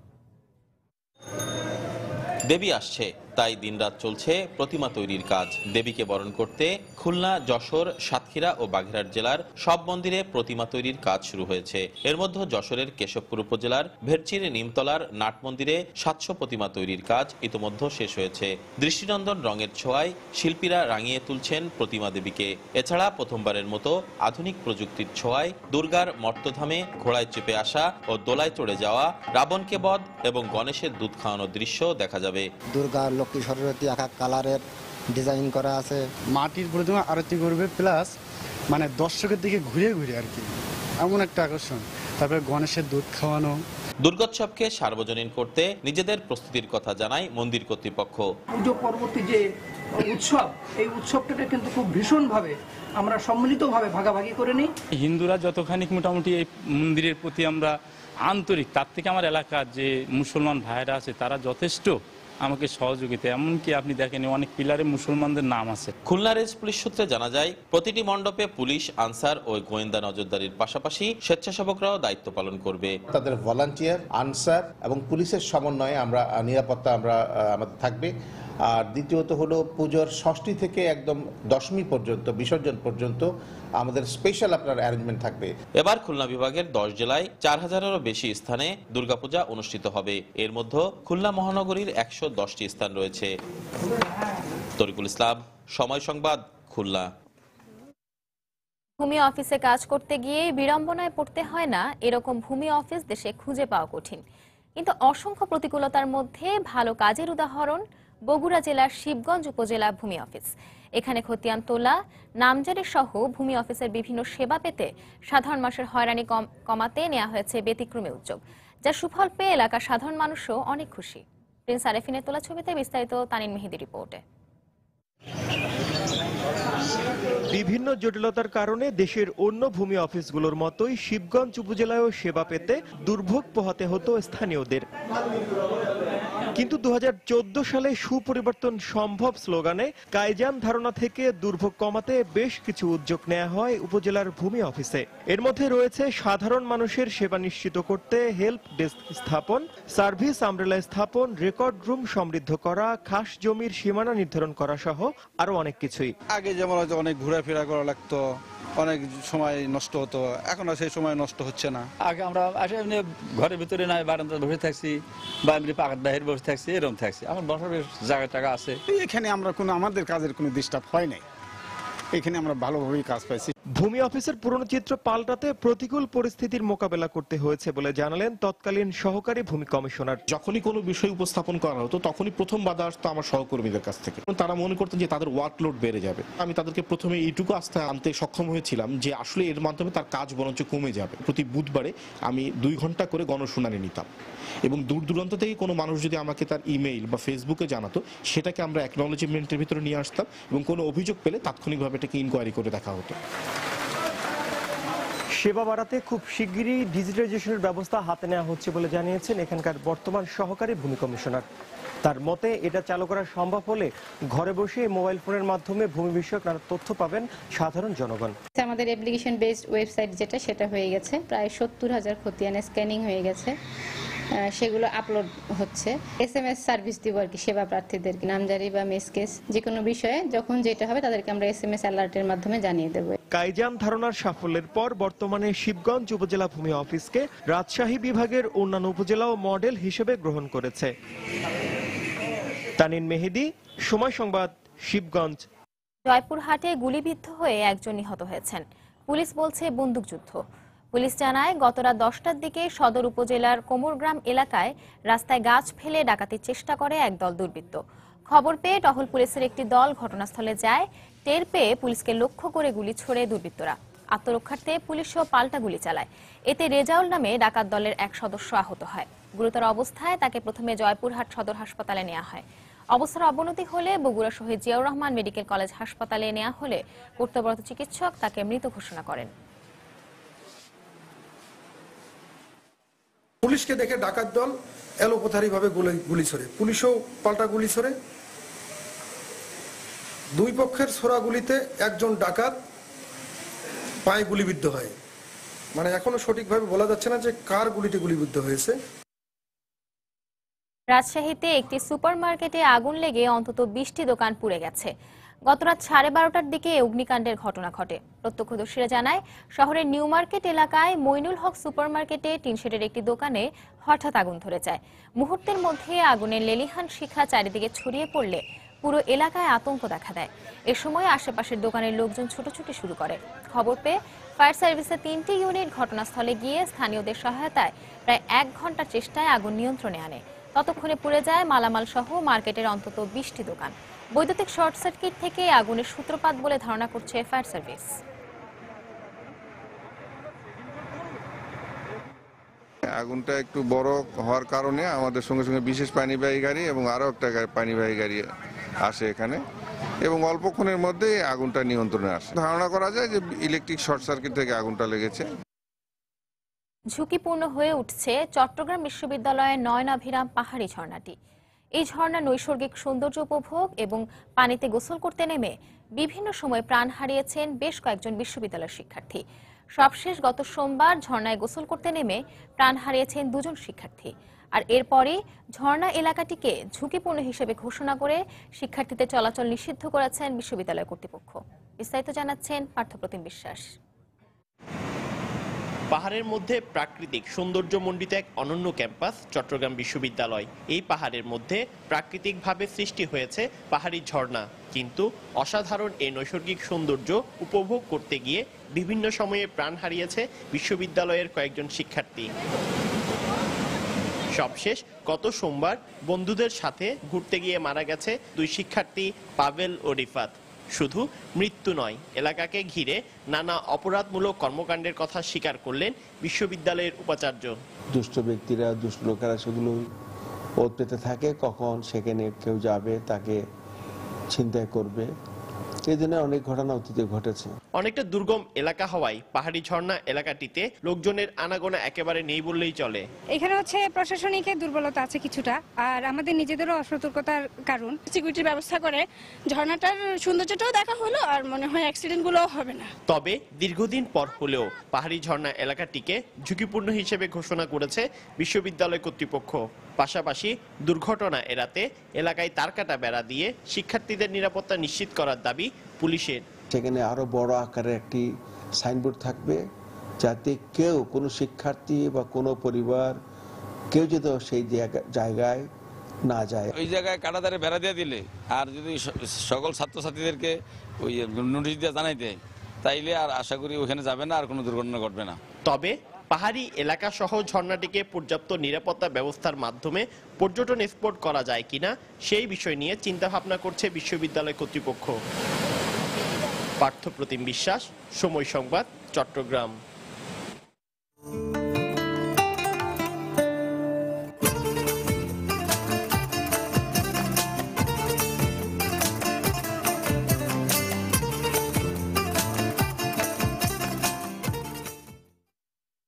দেবী আসছে, তাই দিনরাত চলছে প্রতিমা তৈরির কাজ। দেবীকে বরণ করতে খুলনা, যশোর, সাতক্ষীরা ও বাগেরহাট জেলার সব মন্দিরে প্রতিমা তৈরির কাজ শুরু হয়েছে। এর মধ্যে যশোরের কেশবপুর উপজেলার ভেরচির নিমতলার নাট মন্দিরে 700 প্রতিমা তৈরির কাজ ইতোমধ্যে শেষ হয়েছে। দৃষ্টিনন্দন রঙের ছোঁয়ায় শিল্পীরা রাঙিয়ে তুলছেন প্রতিমা দেবীকে। এছাড়া প্রথমবারের মতো আধুনিক প্রযুক্তির ছোঁয়ায় দুর্গার মর্তধামে ঘোড়ায় চেপে আসা ও দোলায় চড়ে যাওয়া, রাবণকে বধ এবং গণেশের দুধ খাওয়ানোর দৃশ্য দেখা যাবে। দুর্গা, লক্ষ্মী, সরস্বতী এক এক কালারের ডিজাইন করা আছে। মাটির প্রতিমা আরতি করবে, প্লাস মানে দর্শকের দিকে ঘুরে ঘুরে আর কি, এমন একটা আকর্ষণ। তারপরে গণেশের দুধ খাওয়ানো। দুর্গোৎসবকে সার্বজনীন করতে নিজেদের প্রস্তুতির কথা জানায় মন্দির কর্তৃপক্ষ। পুজো পরবর্তী যে উৎসব, এই উৎসবটাকে কিন্তু খুব ভীষণভাবে আমরা সম্মিলিতভাবে ভাগাভাগি করে নিই। হিন্দুরা যতখানি মোটামুটি এই মন্দিরের প্রতি আমরা আন্তরিক, তার থেকে আমার এলাকার যে মুসলমান ভাইয়েরা আছে তারা যথেষ্ট আমাকে সহযোগিতা, এমনকি আপনি দেখেন অনেক পিলারে মুসলমানদের নাম আছে। খুলনা রেঞ্জ পুলিশ সূত্রে জানা যায়, প্রতিটি মণ্ডপে পুলিশ, আনসার ও গোয়েন্দা নজরদারির পাশাপাশি স্বেচ্ছাসেবকরাও দায়িত্ব পালন করবে। তাদের ভলান্টিয়ার, আনসার এবং পুলিশের সমন্বয়ে আমরা নিরাপত্তা আমাদের থাকবে। আর দ্বিতীয়ত হলো পুজোর ষষ্ঠী থেকে একদম দশমী পর্যন্ত, বিসর্জন পর্যন্ত আমাদের স্পেশাল আপনার অ্যারেঞ্জমেন্ট থাকবে। এবার খুলনা বিভাগের 10 জেলায় 4000-এরও বেশি স্থানে দুর্গাপূজা অনুষ্ঠিত হবে। এর মধ্যে খুলনা মহানগরীর 110টি স্থান রয়েছে। তরিকুল ইসলাম, সময় সংবাদ, খুলনা। ভূমি অফিসে কাজ করতে গিয়ে বিড়ম্বনায় পড়তে হয় না, এরকম ভূমি অফিস দেশে খুঁজে পাওয়া কঠিন। কিন্তু অসংখ্য প্রতিকূলতার মধ্যে ভালো কাজের উদাহরণ বগুড়া জেলার শিবগঞ্জ উপজেলা ভূমি অফিস। এখানে খতিয়ান তোলা, নামজারি সহ ভূমি অফিসের বিভিন্ন সেবা পেতে সাধারণ মানুষের হয়রানি কমাতে নেওয়া হয়েছে ব্যতিক্রমী উদ্যোগ, যা সুফল পেয়ে এলাকার সাধারণ মানুষও অনেক খুশি। প্রিন্স আরেফিনের তোলা ছবিতে বিস্তারিত তানিন মেহেদি রিপোর্টে। বিভিন্ন জটিলতার কারণে দেশের অন্য ভূমি অফিসগুলোর মতোই শিবগঞ্জ উপজেলায়ও সেবা পেতে দুর্ভোগ পোহাতে হতো স্থানীয়দের। কিন্তু 2014 সালে সুপরিবর্তন সম্ভব স্লোগানে কায়জান ধারণা থেকে দুর্ভোগ কমাতে বেশ কিছু উদ্যোগ নেওয়া হয় উপজেলার ভূমি অফিসে। এর মধ্যে রয়েছে সাধারণ মানুষের সেবা নিশ্চিত করতে হেল্প ডেস্ক স্থাপন, সার্ভিস আমব্রেলা স্থাপন, রেকর্ড রুম সমৃদ্ধ করা, খাস জমির সীমানা নির্ধারণ করা সহ আরো অনেক কিছুই। আগে যেমন হয়তো অনেক ঘোরাফেরা করা লাগতো, অনেক সময় নষ্ট হতো, এখন আর সেই সময় নষ্ট হচ্ছে না। আগে আমরা আসে এমনি ঘরের ভিতরে নয় বারান্দায় বসে থাকছি বা এমনি পাকার বাইরে বসে থাকছি, এরকম থাকছি। আমার বসার জায়গা টাকা আছে। এখানে আমরা আমাদের কাজের কোনো ডিস্টার্ব হয় নাই, এখানে আমরা ভালোভাবেই কাজ পাইছি। ভূমি অফিসের পুরনো চিত্র পাল্টাতে প্রতিকূল পরিস্থিতির মোকাবেলা করতে হয়েছে বলে জানালেন তৎকালীন সহকারী ভূমি কমিশনার। যখনই কোনো বিষয় উপস্থাপন করা হতো তখনই প্রথম বাধা আসতো আমার সহকর্মীদের কাছ থেকে। তারা মনে করতেন যে তাদের ওয়ার্কলোড বেড়ে যাবে। আমি তাদেরকে প্রথমে এইটুকু আস্থায় আনতে সক্ষম হয়েছিলাম যে আসলে এর মাধ্যমে তার কাজ বরঞ্চ কমে যাবে। প্রতি বুধবারে আমি 2 ঘন্টা করে গণশুনানি নিতাম এবং দূর দূরান্ত থেকে কোনো মানুষ যদি আমাকে তার ইমেইল বা ফেসবুকে জানাতো, সেটাকে আমরা অ্যাকনলেজমেন্টের ভিতরে নিয়ে আসতাম এবং কোনো অভিযোগ পেলে তাৎক্ষণিকভাবে এটাকে ইনকোয়ারি করে দেখা হতো। সেবা বাড়াতে খুব শিগগিরই ডিজিটাইজেশনের ব্যবস্থা হাতে নেওয়া হচ্ছে বলে জানিয়েছেন এখানকার বর্তমান সহকারী ভূমি কমিশনার। তার মতে এটা চালু করা সম্ভব হলে ঘরে বসে মোবাইল ফোনের মাধ্যমে ভূমি বিষয়ক নানা তথ্য পাবেন সাধারণ জনগণ। আমাদের অ্যাপ্লিকেশন বেসড ওয়েবসাইট সেটা হয়ে গেছে, প্রায় 70,000 খতিয়ানে স্ক্যানিং হয়ে গেছে, সেগুলো আপলোড হচ্ছে। SMS সার্ভিস দিব আর কি সেবা প্রার্থীদের, নামজারি বা মিস কেস যে কোনো বিষয়ে যখন যেটা হবে তাদেরকে আমরা SMS অ্যালার্টের মাধ্যমে জানিয়ে দেব। কায়জান ধারণার সাফল্যের পর বর্তমানে শিবগঞ্জ উপজেলা ভূমি অফিসকে রাজশাহী বিভাগের অন্যান্য উপজেলাও মডেল হিসেবে গ্রহণ করেছে। তানিন মেহেদি, সময় সংবাদ, শিবগঞ্জ। জয়পুরহাটে গুলিবিদ্ধ হয়ে একজন নিহত হয়েছেন। পুলিশ বলছে বন্দুকযুদ্ধ। পুলিশ জানায় গত রাত 10টার দিকে সদর উপজেলার কোমরগ্রাম এলাকায় রাস্তায় গাছ ফেলে ডাকাতির চেষ্টা করে একদল দুর্বৃত্ত। খবর পেয়ে টহল পুলিশের একটি দল ঘটনাস্থলে যায়। টের পেয়ে পুলিশকে লক্ষ্য করে গুলি ছোড়ে দুর্বৃত্তরা। আত্মরক্ষার্থে পুলিশও পাল্টা গুলি চালায়। এতে রেজাউল নামে ডাকাত দলের এক সদস্য আহত হয়। গুরুতর অবস্থায় তাকে প্রথমে জয়পুরহাট সদর হাসপাতালে নেওয়া হয়। অবস্থার অবনতি হলে বগুড়া শহীদ জিয়াউর রহমান মেডিকেল কলেজ হাসপাতালে নেওয়া হলে কর্তব্যরত চিকিৎসক তাকে মৃত ঘোষণা করেন। পুলিশকে দেখে ডাকাত দল এলোপাথারিভাবে গুলি ছোড়ে, পুলিশও পাল্টা গুলি ছোড়ে। দুই পক্ষের ছোড়া গুলিতে একজন ডাকাত পায়ে গুলিবিদ্ধ হয়। মানে এখনো সঠিকভাবে বলা যাচ্ছে না যে কার গুলিতে গুলিবিদ্ধ হয়েছে। রাজশাহীতে একটি সুপারমার্কেটে আগুন লেগে অন্তত 20টি দোকান পুড়ে গেছে। গতরাত 12:30টার দিকে অগ্নিকাণ্ডের ঘটনা ঘটে। প্রত্যক্ষদর্শীরা জানায় শহরের নিউ মার্কেট এলাকায় মইনুল হক সুপারমার্কেটে টিনশেডের একটি দোকানে হঠাৎ আগুন ধরে যায়। মুহূর্তের মধ্যে আগুনের লেলিহান শিখা চারিদিকে ছড়িয়ে পড়লে পুরো এলাকায় আতঙ্ক দেখা দেয়। এ সময় আশেপাশের দোকানের লোকজন ছুটোছুটি শুরু করে। খবর পেয়ে ফায়ার সার্ভিসের 3টি ইউনিট ঘটনাস্থলে গিয়ে স্থানীয়দের সহায়তায় প্রায় 1 ঘন্টার চেষ্টায় আগুন নিয়ন্ত্রণে আনে। ততক্ষণে পুড়ে যায় মালামাল সহ মার্কেটের অন্তত 20টি দোকান। বৈদ্যুতিক শর্ট সার্কিট থেকে আগুনের সূত্রপাত বলে ধারণা করছে ফায়ার সার্ভিস। আগুনটা একটু বড় হওয়ার কারণে আমাদের সঙ্গে সঙ্গে বিশেষ পানিবাহী গাড়ি এবং আরো একটা পানিবাহী গাড়ি আসে এখানে এবং অল্পক্ষণের মধ্যে আগুনটা নিয়ন্ত্রণে আসে। ধারণা করা যায় যে ইলেকট্রিক শর্ট সার্কিট থেকে আগুনটা লেগেছে। ঝুঁকিপূর্ণ হয়ে উঠছে চট্টগ্রাম বিশ্ববিদ্যালয়ের নয়নাভিরাম পাহাড়ি ঝর্ণাটি। এই ঝর্ণার নৈসর্গিক সৌন্দর্য উপভোগ এবং পানিতে গোসল করতে নেমে বিভিন্ন সময় প্রাণ হারিয়েছেন বেশ কয়েকজন বিশ্ববিদ্যালয়ের শিক্ষার্থী। সবশেষ গত সোমবার ঝর্ণায় গোসল করতে নেমে প্রাণ হারিয়েছেন 2 জন শিক্ষার্থী। আর এরপরে ঝর্ণা এলাকাটিকে ঝুঁকিপূর্ণ হিসেবে ঘোষণা করে শিক্ষার্থীদের চলাচল নিষিদ্ধ করেছেন বিশ্ববিদ্যালয় কর্তৃপক্ষ। বিস্তারিত জানাচ্ছেন পার্থপ্রতিম বিশ্বাস। পাহাড়ের মধ্যে প্রাকৃতিক সৌন্দর্যমণ্ডিত এক অনন্য ক্যাম্পাস চট্টগ্রাম বিশ্ববিদ্যালয়। এই পাহাড়ের মধ্যে প্রাকৃতিকভাবে সৃষ্টি হয়েছে পাহাড়ি ঝর্ণা, কিন্তু অসাধারণ এই নৈসর্গিক সৌন্দর্য উপভোগ করতে গিয়ে বিভিন্ন সময়ে প্রাণ হারিয়েছে বিশ্ববিদ্যালয়ের কয়েকজন শিক্ষার্থী। সবশেষ গত সোমবার বন্ধুদের সাথে ঘুরতে গিয়ে মারা গেছে 2 শিক্ষার্থী পাভেল ও রিফাত। শুধু মৃত্যু নয়, এলাকাকে ঘিরে নানা অপরাধমূলক কর্মকাণ্ডের কথা স্বীকার করলেন বিশ্ববিদ্যালয়ের উপাচার্য। দুষ্ট ব্যক্তিরা, দুষ্ট লোকেরা সেগুলো ওত পেতে থাকে, কখন সেখানে কেউ যাবে, তাকে ছিনতাই করবে। এই জন্য অনেক ঘটনা অতীতে ঘটেছে। অনেকটা দুর্গম এলাকা হওয়ায় পাহাড়ি ঝর্ণা এলাকাটিতে লোকজনের আনাগোনা একেবারে নেই বললেই চলে। এখানে হচ্ছে প্রশাসনিক দুর্বলতা আছে কিছুটা, আর আমাদের নিজেদেরও অসতর্কতার কারণ। সিকিউরিটির ব্যবস্থা করে ঝর্ণাটার সৌন্দর্যটাও দেখা হলো, আর মনে হয় অ্যাক্সিডেন্টগুলোও হবে না। তবে দীর্ঘদিন পর হলেও পাহাড়ি ঝর্ণা এলাকাটিকে ঝুঁকিপূর্ণ হিসেবে ঘোষণা করেছে বিশ্ববিদ্যালয় কর্তৃপক্ষ। পাশাপাশি দুর্ঘটনা এড়াতে এলাকায় তারকাটা বেড়া দিয়ে শিক্ষার্থীদের নিরাপত্তা নিশ্চিত করার দাবি পুলিশের। সেখানে আরো বড় আকারে একটি সাইনবোর্ড থাকবে, যাতে কেউ, কোনো শিক্ষার্থী বা কোনো পরিবার কেউ যদি সেই জায়গায় না যায়। ওই জায়গায় কাঁটাতারে বেড়া দিয়ে দিলে আর যদি সকল ছাত্রছাত্রীদেরকে ওই নোটিশ দিয়ে জানাই দেয়, তাইলে আর আশা করি ওখানে যাবে না, আর কোনো দুর্ঘটনা ঘটবে না। তবে পাহাড়ি এলাকা সহ ঝর্ণাটিকে পর্যাপ্ত নিরাপত্তা ব্যবস্থার মাধ্যমে পর্যটন স্পট করা যায় কিনা সেই বিষয় নিয়ে চিন্তাভাবনা করছে বিশ্ববিদ্যালয় কর্তৃপক্ষ। পার্থপ্রতিম বিশ্বাস, সময় সংবাদ, চট্টগ্রাম।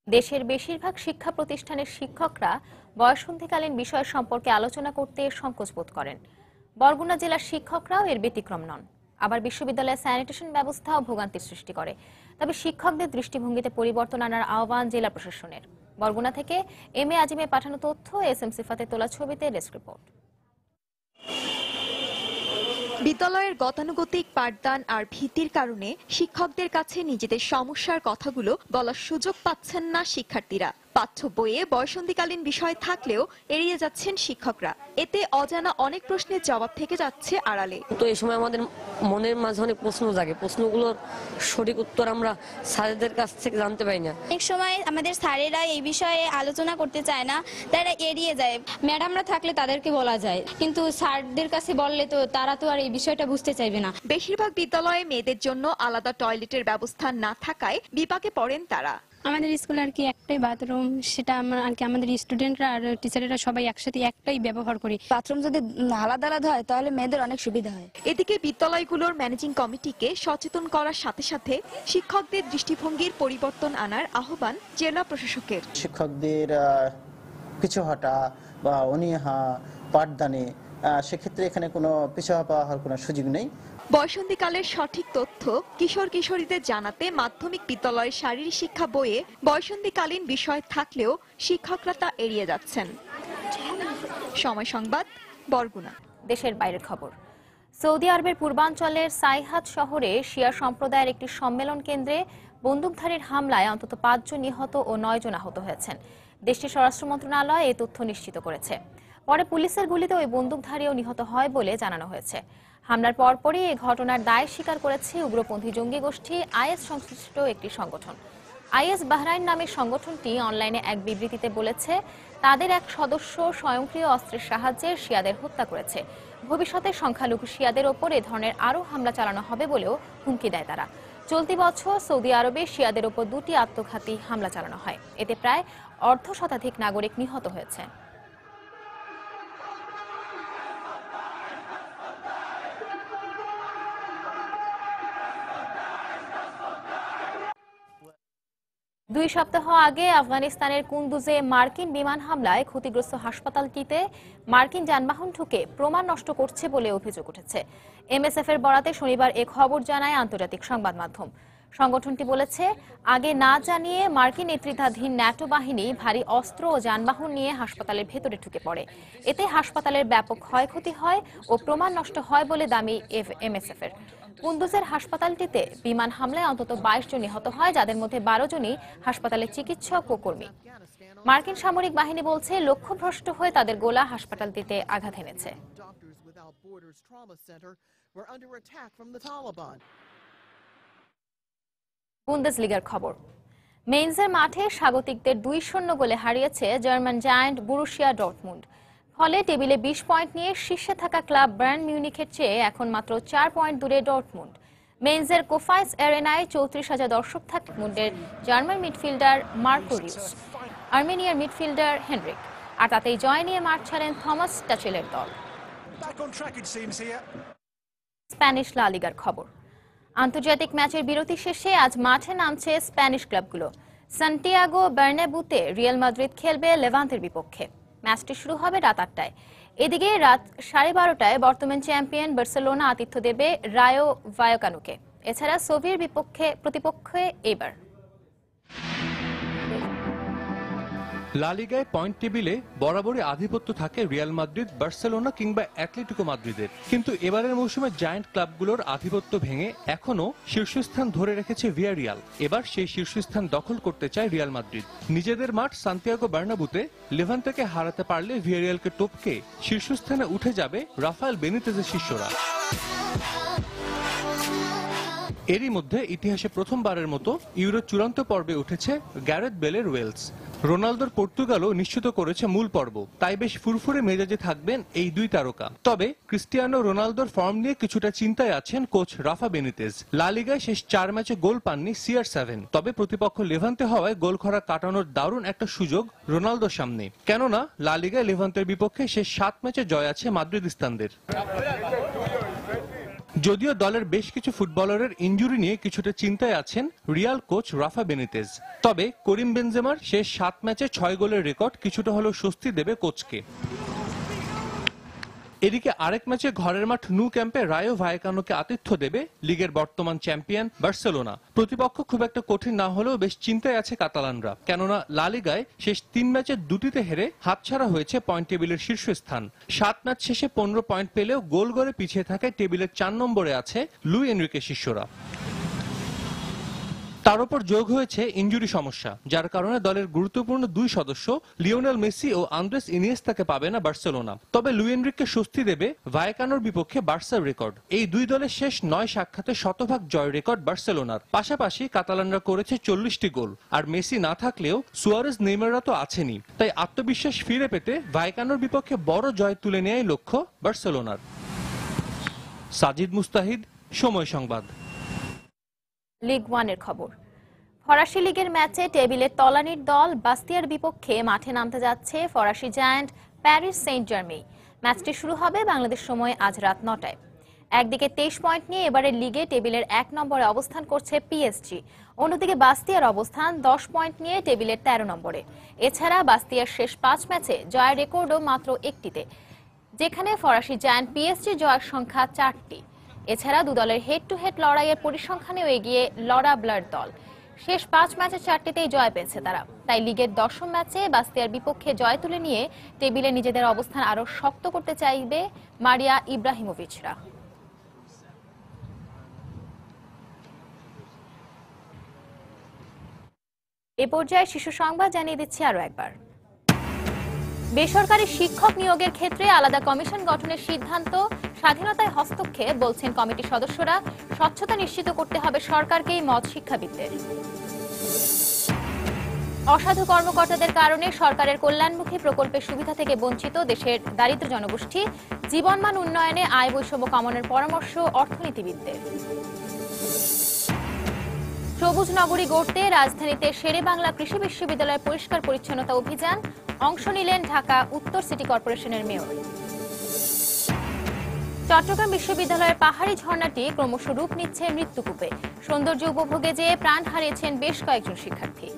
দেশের বেশিরভাগ শিক্ষা প্রতিষ্ঠানের শিক্ষকরা বয়ঃসন্ধিকালীন বিষয় সম্পর্কে আলোচনা করতে সংকোচ বোধ করেন। বরগুনা জেলার শিক্ষকরাও এর ব্যতিক্রম নন। আবার বিশ্ববিদ্যালয়ের স্যানিটেশন ব্যবস্থাও ভোগান্তির সৃষ্টি করে। তবে শিক্ষকদের দৃষ্টিভঙ্গিতে পরিবর্তন আনার আহ্বান জেলা প্রশাসনের। বরগুনা থেকে এম এ আজিমে পাঠানো তথ্য, এস এম সিফাতে তোলা ছবিতে ডেস্ক রিপোর্ট। বিদ্যালয়ের গতানুগতিক পাঠদান আর ভীতির কারণে শিক্ষকদের কাছে নিজেদের সমস্যার কথাগুলো বলার সুযোগ পাচ্ছেন না শিক্ষার্থীরা। পাঠ্য বইয়ে বয়ঃসন্ধিকালীন বিষয় থাকলেও এড়িয়ে যাচ্ছেন শিক্ষকরা। এতে অজানা অনেক প্রশ্নের জবাব থেকে যাচ্ছে আড়ালে। তো এই সময় আমাদের মনের মাঝে অনেক প্রশ্ন জাগে, প্রশ্নগুলোর সঠিক উত্তর আমরা স্যারদের কাছ থেকে জানতে পাই না। অনেক সময় আমাদের স্যারেরা এই বিষয়ে আলোচনা করতে চায় না, তারা এড়িয়ে যায়। ম্যাডামরা থাকলে তাদেরকে বলা যায়, কিন্তু স্যারদের কাছে বললে তো তারা তো আর এই বিষয়টা বুঝতে চাইবে না। বেশিরভাগ বিদ্যালয়ে মেয়েদের জন্য আলাদা টয়লেটের ব্যবস্থা না থাকায় বিপাকে পড়েন তারা। আমাদের স্কুলে আর কি একটাই বাথরুম, সেটা আমরা আর কি আমাদের স্টুডেন্টরা আর টিচারেরা সবাই একসাথে একটাই ব্যবহার করি। বাথরুম যদি আলাদা আলাদা হয় তাহলে মেয়েদের অনেক সুবিধা হয়। এদিকে বিদ্যালয়গুলোর ম্যানেজিং কমিটিকে সচেতন করার সাথে সাথে শিক্ষকদের দৃষ্টিভঙ্গির পরিবর্তন আনার আহ্বান জেলা প্রশাসকের। শিক্ষকদের পিছু হটা বা অনীহা পাঠদানে, সেক্ষেত্রে এখানে কোনো পিছু হওয়ার কোনো সুযোগ নেই। বয়ঃসন্ধিকালের সঠিক তথ্য কিশোর কিশোরীদের জানাতে মাধ্যমিক বিদ্যালয়ের শারীরিক শিক্ষা বইয়ে বয়ঃসন্ধিকালীন বিষয় থাকলেও শিক্ষকরা তা এড়িয়ে যাচ্ছেন। সময় সংবাদ, বরগুনা। দেশের বাইরের খবর। সৌদি আরবের পূর্বাঞ্চলের সাইহাত শহরে শিয়া সম্প্রদায়ের একটি সম্মেলন কেন্দ্রে বন্দুকধারীর হামলায় অন্তত 5 জন নিহত ও 9 জন আহত হয়েছেন। দেশটির স্বরাষ্ট্র মন্ত্রণালয় এই তথ্য নিশ্চিত করেছে। পরে পুলিশের গুলিতে ওই বন্দুকধারীও নিহত হয় বলে জানানো হয়েছে। হামলার পরপরই এই ঘটনার দায় স্বীকার করেছে উগ্রপন্থী জঙ্গি গোষ্ঠী আইএস সংশ্লিষ্ট একটি সংগঠন। আইএস বাহরাইন নামের সংগঠনটি অনলাইনে এক বিবৃতিতে বলেছে, তাদের এক সদস্য স্বয়ংক্রিয় অস্ত্রের সাহায্যে শিয়াদের হত্যা করেছে। ভবিষ্যতে সংখ্যালঘু শিয়াদের ওপর এ ধরনের আরও হামলা চালানো হবে বলেও হুমকি দেয় তারা। চলতি বছর সৌদি আরবে শিয়াদের ওপর 2টি আত্মঘাতী হামলা চালানো হয়। এতে প্রায় 1/2 শতাধিক নাগরিক নিহত হয়েছে। 2 সপ্তাহ আগে আফগানিস্তানের কুন্দুজে মার্কিন বিমান হামলায় ক্ষতিগ্রস্ত হাসপাতালটিতে মার্কিন যানবাহন ঢুকে প্রমাণ নষ্ট করছে বলে অভিযোগ উঠেছে। এমএসএফ এর বরাতে শনিবার এ খবর জানায় আন্তর্জাতিক সংবাদ মাধ্যম। সংগঠনটি বলেছে, আগে না জানিয়ে মার্কিন নেতৃত্বাধীন ন্যাটো বাহিনী ভারী অস্ত্র ও যানবাহন নিয়ে হাসপাতালের ভেতরে ঢুকে পড়ে। এতে হাসপাতালের ব্যাপক ক্ষয়ক্ষতি হয় ও প্রমাণ নষ্ট হয় বলে দাবি এমএসএফ এর। কুন্দুজের হাসপাতালটিতে বিমান হামলায় অন্তত 22 জন নিহত হয়, যাদের মধ্যে 12 জনই হাসপাতালের চিকিৎসক ও কর্মী। মার্কিন সামরিক বাহিনী বলছে, লক্ষ্যভ্রষ্ট হয়ে তাদের গোলা হাসপাতালটিতে আঘাত এনেছে। বুন্দেসলিগার খবর। মেইনজের মাঠে স্বাগতিকদের 2-0 গোলে হারিয়েছে জার্মান জায়ান্ট বরুসিয়া ডর্টমুন্ড। ফলে টেবিলে 20 পয়েন্ট নিয়ে শীর্ষে থাকা ক্লাব বায়ার্ন মিউনিখের চেয়ে এখন মাত্র 4 পয়েন্ট দূরে ডর্টমুন্ড। মেইনজের কোফাইস অ্যারেনায় 34,000 দর্শক থাকে। মুন্ডের জার্মান মিডফিল্ডার মার্কো রিউস, আর্মেনিয়ার মিডফিল্ডার হেনরিক, আর তাতেই জয় নিয়ে মাঠ ছাড়েন থমাস টাচেলের দল। স্প্যানিশ লা লিগার খবর। আন্তর্জাতিক ম্যাচের বিরতি শেষে আজ মাঠে নামছে স্প্যানিশ ক্লাবগুলো। সান্টিয়াগো বার্নাব্যুতে রিয়াল মাদ্রিদ খেলবে লেভান্তের বিপক্ষে। ম্যাচটি শুরু হবে রাত 8টায়। এদিকে রাত 12:30টায় বর্তমান চ্যাম্পিয়ন বার্সেলোনা আতিথ্য দেবে রায়ো ভায়াকানোকে। এছাড়া সোভিয়ের প্রতিপক্ষে এবার লা লিগায় পয়েন্ট টেবিলে বরাবরই আধিপত্য থাকে রিয়াল মাদ্রিদ, বার্সেলোনা কিংবা অ্যাটলেটিকো মাদ্রিদের। কিন্তু এবারের মৌসুমে জায়ান্ট ক্লাবগুলোর আধিপত্য ভেঙে এখনো শীর্ষস্থান ধরে রেখেছে ভিয়ারিয়াল। এবার সেই শীর্ষস্থান দখল করতে চায় রিয়াল মাদ্রিদ। নিজেদের মাঠ সান্তিয়াগো বার্নাব্যুতে লেভান্তেকে হারাতে পারলে ভিয়ারিয়ালকে টপকে শীর্ষস্থানে উঠে যাবে রাফায়েল বেনিতেজের শিষ্যরা। এরই মধ্যে ইতিহাসে প্রথমবারের মতো ইউরো চূড়ান্ত পর্বে উঠেছে গ্যারেথ বেলের ওয়েলস। রোনালদোর পর্তুগালও নিশ্চিত করেছে মূল পর্ব, তাই বেশ ফুরফুরে মেজাজে থাকবেন এই দুই তারকা। তবে ক্রিস্টিয়ানো রোনালদোর ফর্ম নিয়ে কিছুটা চিন্তায় আছেন কোচ রাফা বেনিতেজ। লা লিগায় শেষ 4 ম্যাচে গোল পাননি CR7, তবে প্রতিপক্ষ লেভান্তে হওয়ায় গোল খরা কাটানোর দারুণ একটা সুযোগ রোনালদোর সামনে। কেননা লা লিগায় লেভান্তের বিপক্ষে শেষ 7 ম্যাচে জয় আছে মাদ্রিদিস্তানদের। যদিও দলের বেশ কিছু ফুটবলারের ইনজুরি নিয়ে কিছুটা চিন্তায় আছেন রিয়াল কোচ রাফা বেনিতেজ, তবে করিম বেনজেমার শেষ 7 ম্যাচে 6 গোলের রেকর্ড কিছুটা হলেও স্বস্তি দেবে কোচকে। এদিকে আরেক ম্যাচে ঘরের মাঠ নু ক্যাম্পে রায়ো ভায়াকানোকে আতিথ্য দেবে লিগের বর্তমান চ্যাম্পিয়ন বার্সেলোনা। প্রতিপক্ষ খুব একটা কঠিন না হলেও বেশ চিন্তায় আছে কাতালানরা, কেননা লা লিগায় শেষ 3 ম্যাচের 2টিতে হেরে হাতছাড়া হয়েছে পয়েন্ট টেবিলের শীর্ষস্থান। 7 ম্যাচ শেষে 15 পয়েন্ট পেলেও গোল গড়ে পিছিয়ে থাকায় টেবিলের 4 নম্বরে আছে লুই এনরিকের শিষ্যরা। তার উপর যোগ হয়েছে ইনজুরি সমস্যা, যার কারণে দলের গুরুত্বপূর্ণ 2 সদস্য লিওনেল মেসি ও আন্দ্রেস ইনিয়েস্তাকে পাবে না বার্সেলোনা। তবে লুই এনরিককে স্বস্তি দেবে ভায়াকানোর বিপক্ষে বার্সার রেকর্ড। এই 2 দলের শেষ 9 সাক্ষাতে শতভাগ জয় রেকর্ড বার্সেলোনার। পাশাপাশি কাতালানরা করেছে 40টি গোল, আর মেসি না থাকলেও সুয়ারেজ নেইমাররা তো আছেনই। তাই আত্মবিশ্বাস ফিরে পেতে ভায়াকানোর বিপক্ষে বড় জয় তুলে নেয়াই লক্ষ্য বার্সেলোনার। সাজিদ মুস্তাহিদ, সময় সংবাদ। লিগ 1 এর খবর। ফরাসি লিগের ম্যাচে টেবিলের তলানির দল বাস্তিয়ার বিপক্ষে মাঠে নামতে যাচ্ছে ফরাসি জায়ান্ট প্যারিস সেন্ট জার্মেই। ম্যাচটি শুরু হবে বাংলাদেশ সময় আজ রাত 9টায়। একদিকে 23 পয়েন্ট নিয়ে এবারের লিগে টেবিলের 1 নম্বরে অবস্থান করছে পিএসজি, অন্যদিকে বাস্তিয়ার অবস্থান 10 পয়েন্ট নিয়ে টেবিলের 13 নম্বরে। এছাড়া বাস্তিয়ার শেষ 5 ম্যাচে জয়ের রেকর্ডও মাত্র 1টিতে, যেখানে ফরাসি জায়ান্ট পিএসজি জয়ের সংখ্যা 4টি। এছাড়া 2 দলের হেড টু হেড লড়াইয়ের পরিসংখ্যানেও এগিয়ে লরা ব্লার দল। শেষ 5 ম্যাচে 4টিতেই জয় পেয়েছে তারা। তাই লিগের 10ম ম্যাচে বাস্তিয়ার বিপক্ষে জয় তুলে নিয়ে টেবিলে নিজেদের অবস্থান আরো শক্ত করতে চাইবে মারিয়া ইব্রাহিমোভিচরা। এ পর্যায়ে শিশু সংবাদ জানিয়ে দিচ্ছি আরো একবার। বেসরকারি শিক্ষক নিয়োগের ক্ষেত্রে আলাদা কমিশন গঠনের সিদ্ধান্ত স্বাধীনতায় হস্তক্ষেপ, বলছেন কমিটির সদস্যরা। স্বচ্ছতা নিশ্চিত করতে হবে সরকারকেই মত শিক্ষাবিদদের। অসাধু কর্মকর্তাদের কারণে সরকারের কল্যাণমুখী প্রকল্পের সুবিধা থেকে বঞ্চিত দেশের দারিদ্র জনগোষ্ঠী। জীবনমান উন্নয়নে আয় বৈষম্য কমানোর পরামর্শ অর্থনীতিবিদদের। সবুজ নগরী গড়তে রাজধানীতে শেরেবাংলা কৃষি বিশ্ববিদ্যালয়ের পরিষ্কার পরিচ্ছন্নতা অভিযান, অংশ নিলেন ঢাকা উত্তর সিটি কর্পোরেশনের মেয়র। চট্টগ্রাম বিশ্ববিদ্যালয়ের পাহাড়ি ঝর্ণাটি ক্রমশ রূপ নিচ্ছে মৃত্যুকূপে। সৌন্দর্য উপভোগে যেয়ে প্রাণ হারিয়েছেন বেশ কয়েকজন শিক্ষার্থী।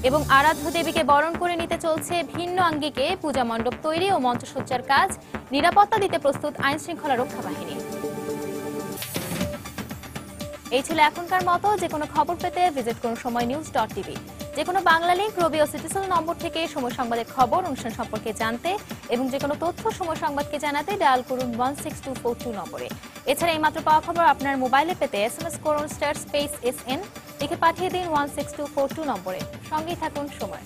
এবং আরাধ্য দেবীকে বরণ করে নিতে চলছে ভিন্ন আঙ্গিকে পূজা মণ্ডপ তৈরি ও মঞ্চসজ্জার কাজ। নিরাপত্তা দিতে প্রস্তুত আইন শৃঙ্খলা রক্ষা বাহিনী। এই ছিল এখনকার মতো। যে কোনো খবর পেতে ভিজিট করুন সময়নিউজ.tv। যে কোনো বাংলা লিংক, রবি ও সিটিসেল নম্বর থেকে সময় সংবাদের খবর, অনুষ্ঠান সম্পর্কে জানতে এবং যে কোনো তথ্য সময় সংবাদকে জানাতে ডায়াল করুন 16242 নম্বরে। এছাড়া এই মাত্র পাওয়া খবর আপনার মোবাইলে পেতে SMS করুন *SN, লিখে পাঠিয়ে দিন 16242 নম্বরে। সঙ্গেই থাকুন সময়।